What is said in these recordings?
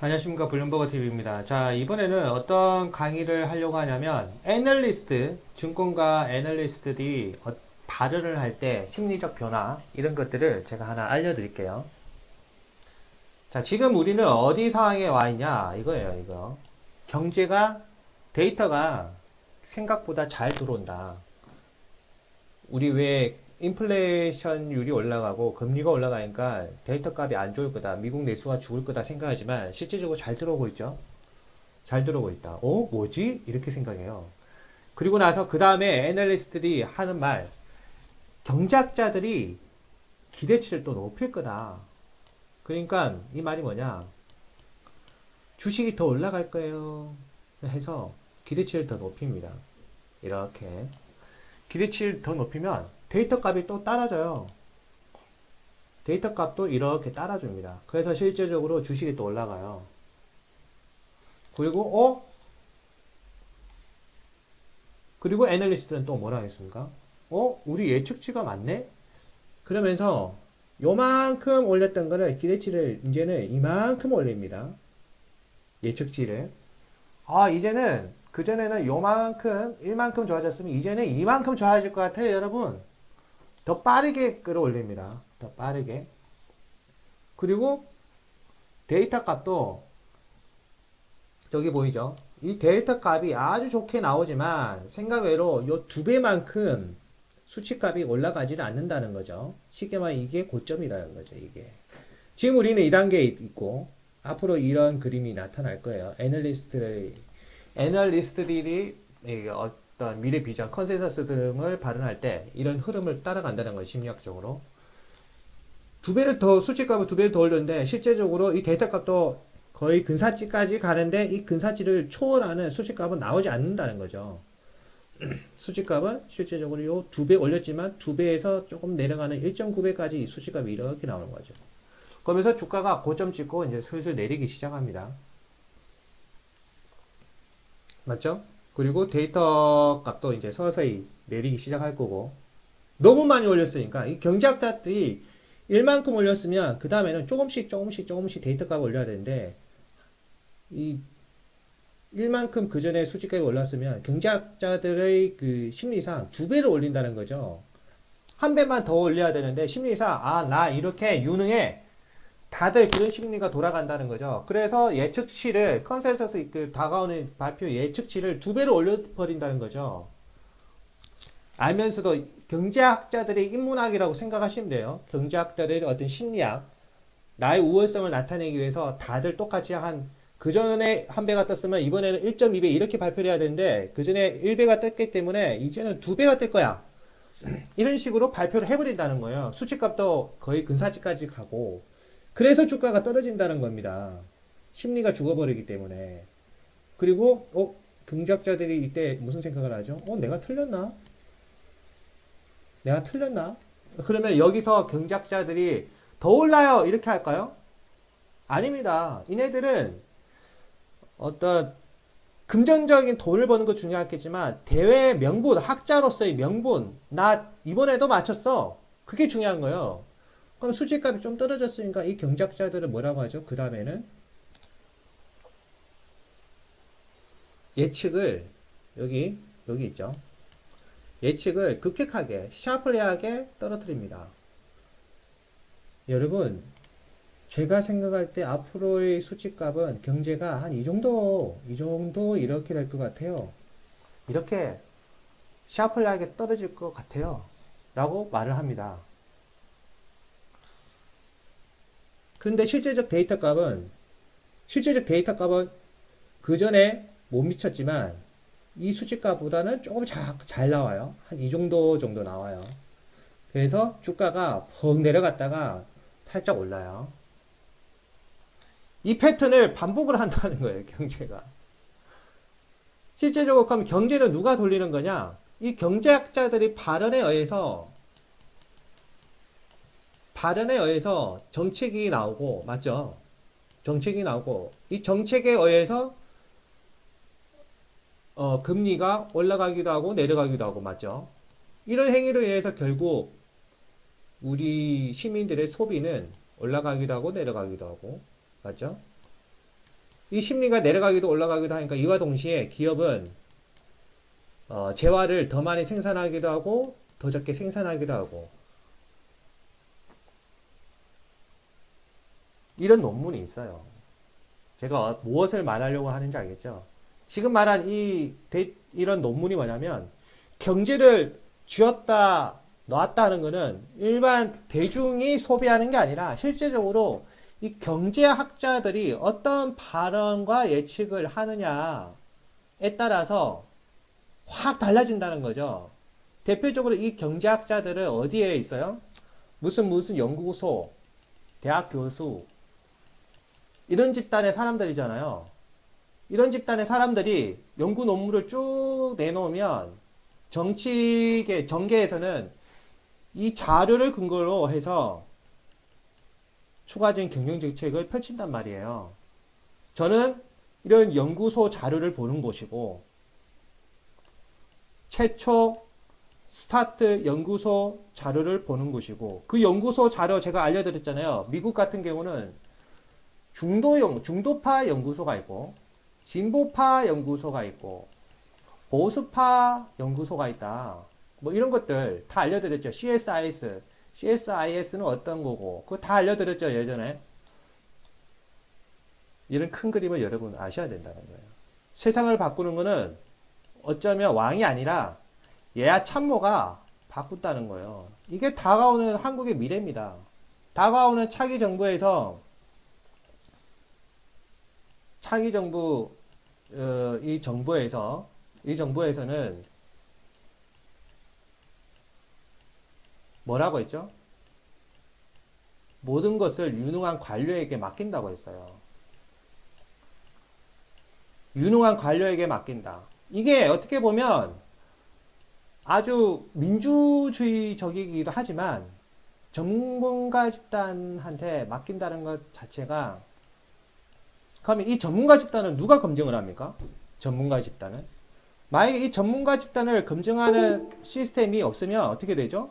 안녕하십니까, 블룸버그 TV입니다. 자, 이번에는 어떤 강의를 하려고 하냐면 애널리스트, 증권가 애널리스트들이 발언을 할 때 심리적 변화 이런 것들을 제가 하나 알려드릴게요. 자, 지금 우리는 어디 상황에 와 있냐 이거예요. 이거 경제가, 데이터가 생각보다 잘 들어온다. 우리 왜 인플레이션율이 올라가고 금리가 올라가니까 데이터 값이 안 좋을 거다, 미국 내수가 죽을 거다 생각하지만 실제적으로 잘 들어오고 있죠. 잘 들어오고 있다. 뭐지? 이렇게 생각해요. 그리고 나서 그 다음에 애널리스트들이 하는 말, 경제학자들이 기대치를 또 높일 거다. 그러니까 이 말이 뭐냐? 주식이 더 올라갈 거예요. 해서 기대치를 더 높입니다. 이렇게 기대치를 더 높이면 데이터 값이 또 따라져요. 데이터 값도 이렇게 따라줍니다. 그래서 실제적으로 주식이 또 올라가요. 그리고 그리고 애널리스트는 또 뭐라 하겠습니까? 우리 예측치가 맞네? 그러면서 요만큼 올렸던 거를 기대치를 이제는 이만큼 올립니다. 예측치를. 이제는 그전에는 요만큼 1만큼 좋아졌으면 이제는 이만큼 좋아질 것 같아요, 여러분. 더 빠르게 끌어올립니다. 더 빠르게. 그리고 데이터 값도 저기 보이죠? 이 데이터 값이 아주 좋게 나오지만 생각외로 요 두 배만큼 수치값이 올라가지는 않는다는 거죠. 쉽게 말해 이게 고점이라는 거죠. 이게. 지금 우리는 2단계에 있고 앞으로 이런 그림이 나타날 거예요. 애널리스트들이 어떤 미래 비전, 컨센서스 등을 발언할 때 이런 흐름을 따라간다는 거예요. 심리학적으로. 두 배를 더, 수치값을 두 배를 더 올렸는데 실제적으로 이 데이터 값도 거의 근사치까지 가는데 이 근사치를 초월하는 수치값은 나오지 않는다는 거죠. 수치값은 실제적으로 요 두 배 올렸지만 두 배에서 조금 내려가는 1.9배까지 수치값이 이렇게 나오는 거죠. 그러면서 주가가 고점 찍고 이제 슬슬 내리기 시작합니다. 맞죠? 그리고 데이터 값도 이제 서서히 내리기 시작할 거고, 너무 많이 올렸으니까 이 경제학자들이 1만큼 올렸으면 그 다음에는 조금씩 데이터 값을 올려야 되는데 이 1만큼 그 전에 수치값이 올랐으면 경제학자들의 그 심리상 두 배를 올린다는 거죠. 한 배만 더 올려야 되는데 심리상 나 이렇게 유능해. 다들 그런 심리가 돌아간다는 거죠. 그래서 예측치를 컨센서스 그 다가오는 발표 예측치를 두 배로 올려버린다는 거죠. 알면서도 경제학자들의 인문학이라고 생각하시면 돼요. 경제학자들의 어떤 심리학, 나의 우월성을 나타내기 위해서 다들 똑같이 그전에 한 배가 떴으면 이번에는 1.2배 이렇게 발표를 해야 되는데 그전에 1배가 떴기 때문에 이제는 2배가 뜰 거야. 이런 식으로 발표를 해버린다는 거예요. 수치값도 거의 근사치까지 가고 그래서 주가가 떨어진다는 겁니다. 심리가 죽어버리기 때문에. 그리고 경제학자들이 이때 무슨 생각을 하죠? 내가 틀렸나? 내가 틀렸나? 그러면 여기서 경제학자들이 더 올라요 이렇게 할까요? 아닙니다. 이네들은 어떤 금전적인 돈을 버는 거 중요하겠지만 대외 명분, 학자로서의 명분, 나 이번에도 맞췄어. 그게 중요한 거예요. 그럼 수지값이 좀 떨어졌으니까 이 경제학자들은 뭐라고 하죠? 그 다음에는 예측을 여기 있죠. 예측을 급격하게 샤플리하게 떨어뜨립니다. 여러분, 제가 생각할 때 앞으로의 수치값은 경제가 한 이 정도 이렇게 될 것 같아요. 이렇게 샤플리하게 떨어질 것 같아요. 라고 말을 합니다. 근데 실제적 데이터 값은 그 전에 못 미쳤지만 이 수치값보다는 조금 잘 나와요. 한 이 정도 나와요. 그래서 주가가 퍽 내려갔다가 살짝 올라요. 이 패턴을 반복을 한다는 거예요, 경제가. 실제적으로 그럼 경제는 누가 돌리는 거냐? 이 경제학자들이 발언에 의해서 정책이 나오고, 맞죠? 정책이 나오고, 이 정책에 의해서 금리가 올라가기도 하고 내려가기도 하고, 맞죠? 이런 행위로 인해서 결국 우리 시민들의 소비는 올라가기도 하고 내려가기도 하고, 맞죠? 이 심리가 내려가기도 올라가기도 하니까 이와 동시에 기업은 재화를 더 많이 생산하기도 하고 더 적게 생산하기도 하고 이런 논문이 있어요. 제가 무엇을 말하려고 하는지 알겠죠? 지금 말한 이런 논문이 뭐냐면 경제를 쥐었다 놨다 하는 거는 일반 대중이 소비하는 게 아니라 실제적으로 이 경제학자들이 어떤 발언과 예측을 하느냐에 따라서 확 달라진다는 거죠. 대표적으로 이 경제학자들은 어디에 있어요? 무슨 연구소, 대학 교수, 이런 집단의 사람들이잖아요. 이런 집단의 사람들이 연구 논문을 쭉 내놓으면 정계에서는 이 자료를 근거로 해서 추가적인 경영 정책을 펼친단 말이에요. 저는 이런 연구소 자료를 보는 곳이고 최초 스타트 연구소 자료를 보는 곳이고 그 연구소 자료 제가 알려드렸잖아요. 미국 같은 경우는 중도파 연구소가 있고 진보파 연구소가 있고 보수파 연구소가 있다. 뭐 이런 것들 다 알려드렸죠. CSIS는 어떤 거고 그거 다 알려드렸죠. 예전에. 이런 큰 그림을 여러분 아셔야 된다는 거예요. 세상을 바꾸는 거는 어쩌면 왕이 아니라 예하 참모가 바꾼다는 거예요. 이게 다가오는 한국의 미래입니다. 다가오는 차기 정부에서 차기 정부 이 정부에서는 뭐라고 했죠? 모든 것을 유능한 관료에게 맡긴다고 했어요. 유능한 관료에게 맡긴다. 이게 어떻게 보면 아주 민주주의적이기도 하지만 전문가 집단한테 맡긴다는 것 자체가 그러면 이 전문가 집단을 누가 검증을 합니까? 전문가 집단은 만약에 이 전문가 집단을 검증하는 시스템이 없으면 어떻게 되죠?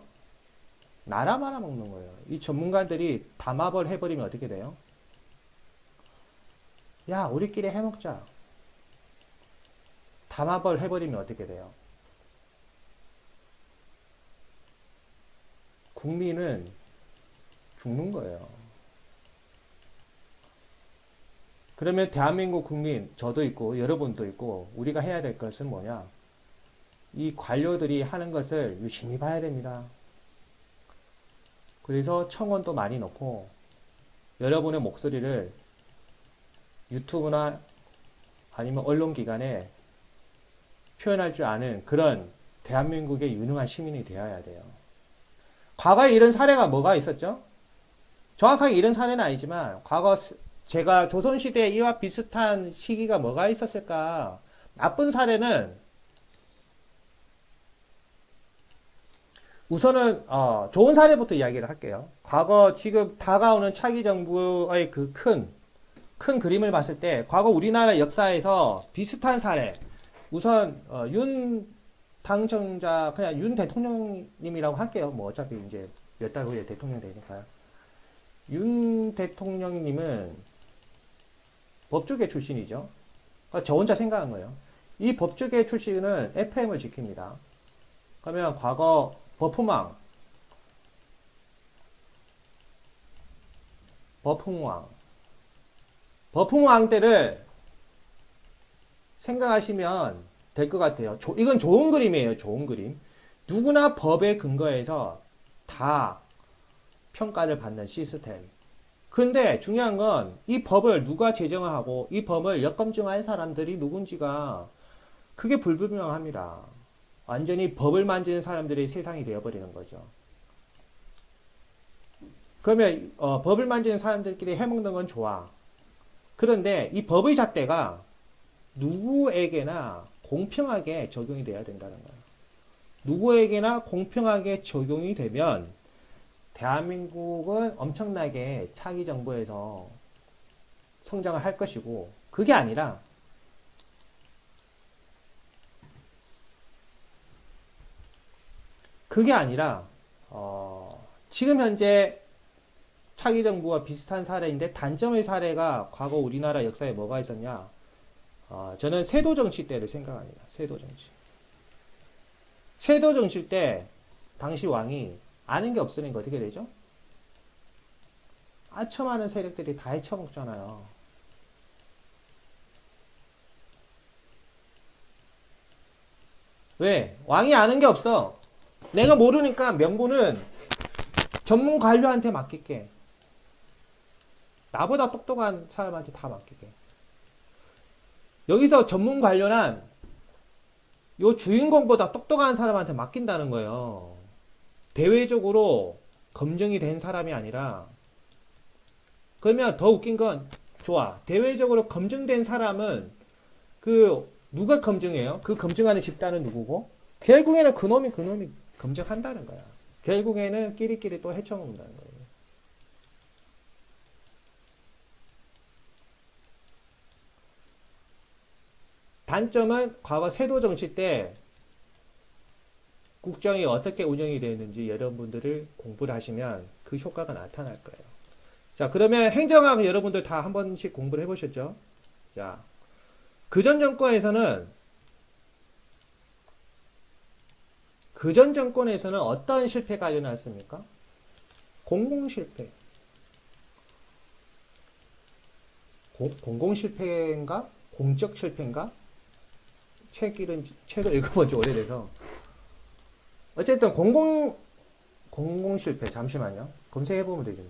나라 말아먹는 거예요. 이 전문가들이 담합을 해버리면 어떻게 돼요? 야, 우리끼리 해먹자. 담합을 해버리면 어떻게 돼요? 국민은 죽는 거예요. 그러면 대한민국 국민, 저도 있고 여러분도 있고 우리가 해야 될 것은 뭐냐? 이 관료들이 하는 것을 유심히 봐야 됩니다. 그래서 청원도 많이 넣고 여러분의 목소리를 유튜브나 아니면 언론기관에 표현할 줄 아는 그런 대한민국의 유능한 시민이 되어야 돼요. 과거에 이런 사례가 뭐가 있었죠? 정확하게 이런 사례는 아니지만 과거 제가 조선시대 이와 비슷한 시기가 뭐가 있었을까? 나쁜 사례는 우선은 좋은 사례부터 이야기를 할게요. 과거 지금 다가오는 차기 정부의 그 큰 그림을 봤을 때 과거 우리나라 역사에서 비슷한 사례 우선 윤 당첨자 그냥 윤 대통령님이라고 할게요. 뭐 어차피 이제 몇 달 후에 대통령 되니까요. 윤 대통령님은 법조계 출신이죠. 저 혼자 생각한 거예요. 이 법조계 출신은 FM을 지킵니다. 그러면 과거 버풍왕 때를 생각하시면 될 것 같아요. 이건 좋은 그림이에요. 좋은 그림. 누구나 법에 근거해서 다 평가를 받는 시스템. 근데 중요한 건 이 법을 누가 제정을 하고 이 법을 역검증할 사람들이 누군지가 그게 불분명합니다. 완전히 법을 만지는 사람들이 세상이 되어버리는 거죠. 그러면 법을 만지는 사람들끼리 해먹는 건 좋아. 그런데 이 법의 잣대가 누구에게나 공평하게 적용이 돼야 된다는 거예요. 누구에게나 공평하게 적용이 되면 대한민국은 엄청나게 차기 정부에서 성장을 할 것이고 그게 아니라 지금 현재 차기 정부와 비슷한 사례인데 단점의 사례가 과거 우리나라 역사에 뭐가 있었냐? 저는 세도 정치 때를 생각합니다. 세도 정치. 세도 정치 때 당시 왕이 아는 게 없으니까 어떻게 되죠? 아첨하는 세력들이 다 헤쳐먹잖아요. 왜? 왕이 아는 게 없어. 내가 모르니까 명분은 전문 관료한테 맡길게. 나보다 똑똑한 사람한테 다 맡길게. 여기서 전문 관료란 요 주인공보다 똑똑한 사람한테 맡긴다는 거예요. 대외적으로 검증이 된 사람이 아니라. 그러면 더 웃긴 건 좋아. 대외적으로 검증된 사람은 누가 검증해요? 그 검증하는 집단은 누구고? 결국에는 그놈이 검증한다는 거야. 결국에는 끼리끼리 또 헤쳐먹는다는 거예요. 단점은 과거 세도 정치 때 국정이 어떻게 운영이 되었는지 여러분들을 공부를 하시면 그 효과가 나타날 거예요. 자, 그러면 행정학 여러분들 다 한 번씩 공부를 해보셨죠? 자, 그전 정권에서는 어떤 실패가 일어났습니까? 공공실패. 공공실패인가? 공적실패인가? 책을 읽어본 지 오래돼서. 어쨌든 공공실패. 잠시만요. 검색해보면 되죠.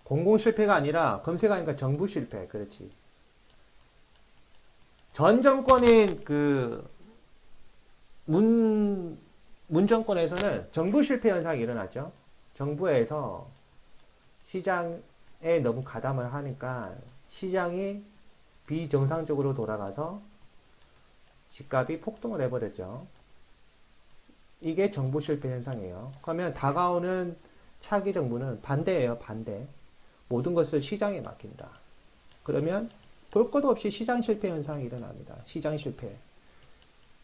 공공실패가 아니라 검색하니까 정부실패. 그렇지. 전 정권인 문 정권에서는 정부 실패 현상이 일어났죠. 정부에서 시장에 너무 가담을 하니까 시장이 비정상적으로 돌아가서 집값이 폭등을 해버렸죠. 이게 정부 실패 현상이에요. 그러면 다가오는 차기 정부는 반대예요. 반대. 모든 것을 시장에 맡긴다. 그러면 볼 것도 없이 시장 실패 현상이 일어납니다. 시장 실패.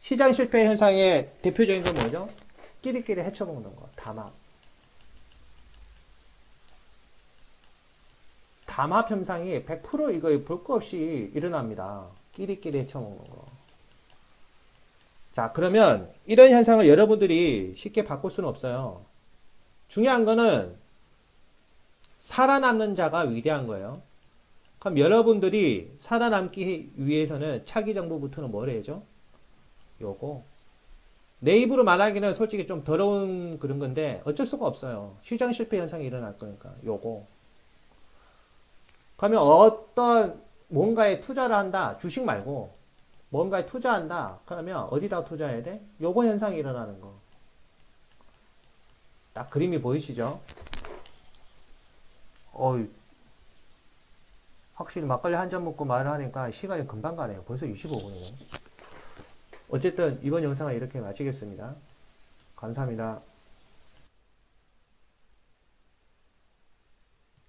시장 실패 현상의 대표적인 건 뭐죠? 끼리끼리 헤쳐먹는 거. 담합. 담합 현상이 100% 이거 볼 거 없이 일어납니다. 끼리끼리 헤쳐먹는 거. 자, 그러면 이런 현상을 여러분들이 쉽게 바꿀 수는 없어요. 중요한 거는 살아남는 자가 위대한 거예요. 그럼 여러분들이 살아남기 위해서는 차기 정부부터는 뭘 해야죠? 요거. 내 입으로 말하기는 솔직히 좀 더러운 그런 건데 어쩔 수가 없어요. 시장 실패 현상이 일어날 거니까 요거. 그러면 어떤 뭔가에 투자를 한다. 주식 말고 뭔가에 투자한다. 그러면 어디다 투자해야 돼? 요거 현상이 일어나는 거. 딱 그림이 보이시죠? 확실히 막걸리 한 잔 먹고 말을 하니까 시간이 금방 가네요. 벌써 25분이네. 어쨌든 이번 영상은 이렇게 마치겠습니다. 감사합니다.